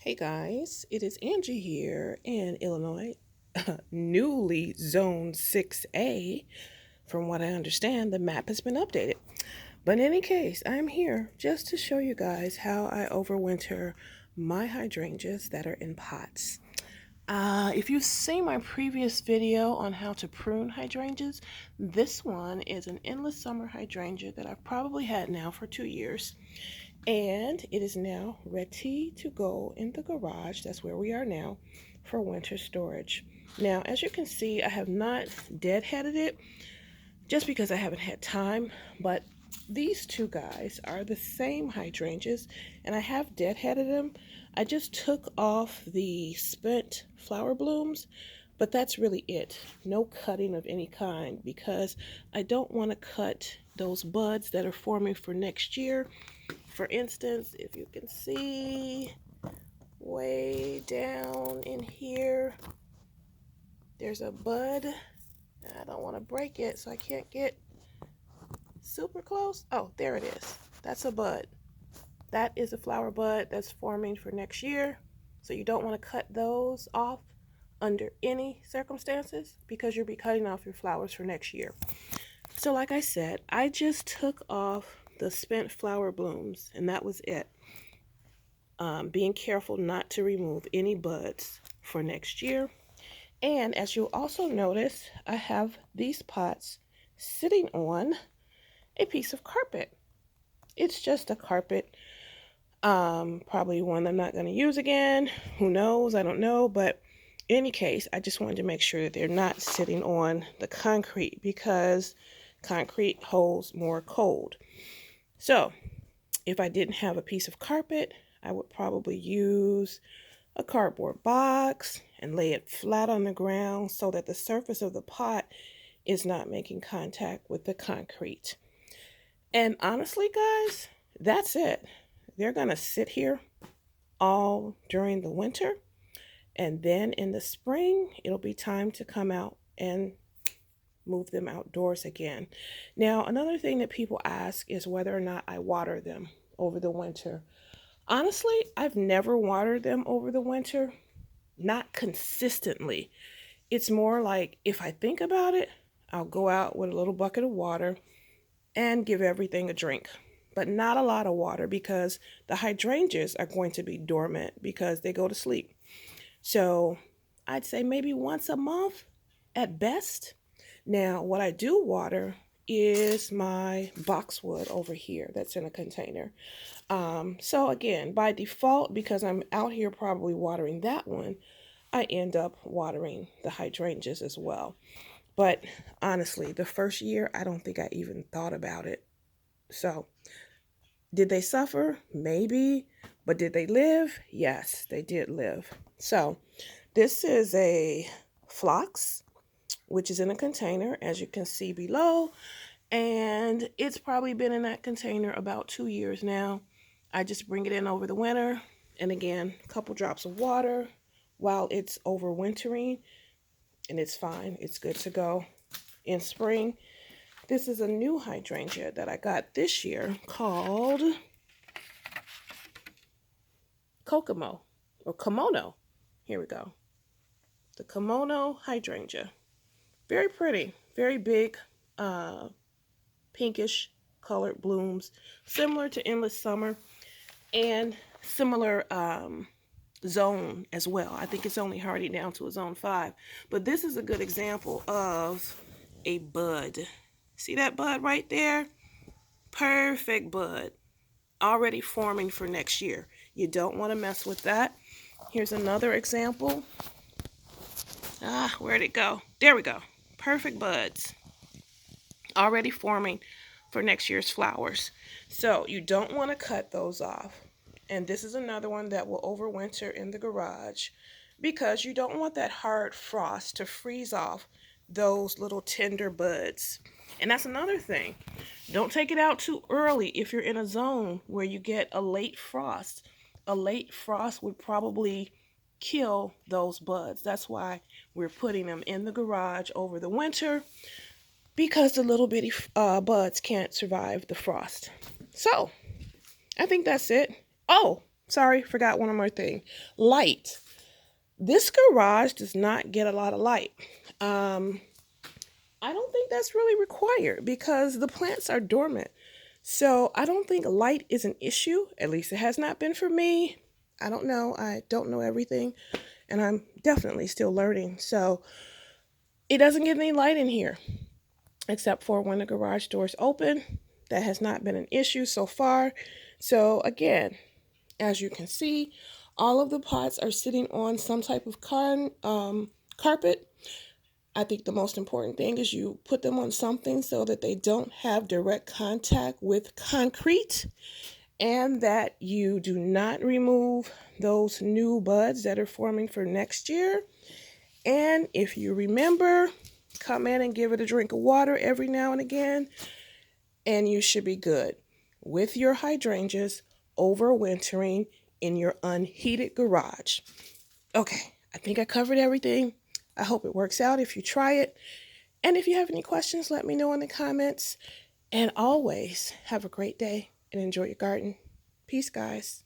Hey guys, it is Angie here in Illinois, newly Zone 6A. From what I understand, the map has been updated. But in any case, I'm here just to show you guys how I overwinter my hydrangeas that are in pots. If you've seen my previous video on how to prune hydrangeas, this one is an endless summer hydrangea that I've probably had now for 2 years. And it is now ready to go in the garage. That's where we are now for winter storage. Now, as you can see, I have not deadheaded it just because I haven't had time, but these two guys are the same hydrangeas and I have deadheaded them. I just took off the spent flower blooms, but that's really it. No cutting of any kind because I don't want to cut those buds that are forming for next year. For instance, if you can see way down in here, there's a bud. I don't want to break it, so I can't get super close. Oh, there it is. That's a bud. That is a flower bud that's forming for next year. So you don't want to cut those off under any circumstances because you'll be cutting off your flowers for next year. So like I said, I just took off the spent flower blooms and that was it. Being careful not to remove any buds for next year. And as you'll also notice, I have these pots sitting on a piece of carpet. It's just a carpet, probably one I'm not going to use again. Who knows? I don't know. But in any case, I just wanted to make sure that they're not sitting on the concrete because concrete holds more cold. So if I didn't have a piece of carpet, I would probably use a cardboard box and lay it flat on the ground so that the surface of the pot is not making contact with the concrete. And honestly, guys, that's it. They're going to sit here all during the winter. And then in the spring, it'll be time to come out and move them outdoors again. Now, another thing that people ask is whether or not I water them over the winter. Honestly, I've never watered them over the winter, not consistently. It's more like if I think about it, I'll go out with a little bucket of water and give everything a drink, but not a lot of water because the hydrangeas are going to be dormant because they go to sleep. So I'd say maybe once a month at best. Now, what I do water is my boxwood over here that's in a container. So again, by default, because I'm out here probably watering that one, I end up watering the hydrangeas as well. But honestly, the first year, I don't think I even thought about it. So did they suffer? Maybe. But did they live? Yes, they did live. So this is a phlox, which is in a container, as you can see below. And it's probably been in that container about 2 years now. I just bring it in over the winter. And again, a couple drops of water while it's overwintering. And it's fine. It's good to go in spring. This is a new hydrangea that I got this year called Kokomo or Kimono. Here we go. The Kimono hydrangea. Very pretty, very big, pinkish colored blooms, similar to Endless Summer and similar zone as well. I think it's only hardy down to a zone 5, but this is a good example of a bud. See that bud right there? Perfect bud, already forming for next year. You don't want to mess with that. Here's another example. Where'd it go? There we go. Perfect buds, already forming for next year's flowers. So you don't want to cut those off. And this is another one that will overwinter in the garage because you don't want that hard frost to freeze off those little tender buds. And that's another thing. Don't take it out too early if you're in a zone where you get a late frost. A late frost would probably kill those buds. That's why we're putting them in the garage over the winter, because the little bitty buds can't survive the frost. So I think that's it. Oh, sorry, forgot one more thing. Light. This garage does not get a lot of light. I don't think that's really required because the plants are dormant. So I don't think light is an issue. At least it has not been for me. I don't know. I don't know everything. And I'm definitely still learning. So it doesn't get any light in here except for when the garage doors open. That has not been an issue so far. So again, as you can see, all of the pots are sitting on some type of carpet. I think the most important thing is you put them on something so that they don't have direct contact with concrete and that you do not remove those new buds that are forming for next year. And if you remember, come in and give it a drink of water every now and again, and you should be good with your hydrangeas overwintering in your unheated garage. Okay, I think I covered everything. I hope it works out if you try it. And if you have any questions, let me know in the comments. And always have a great day and enjoy your garden. Peace, guys.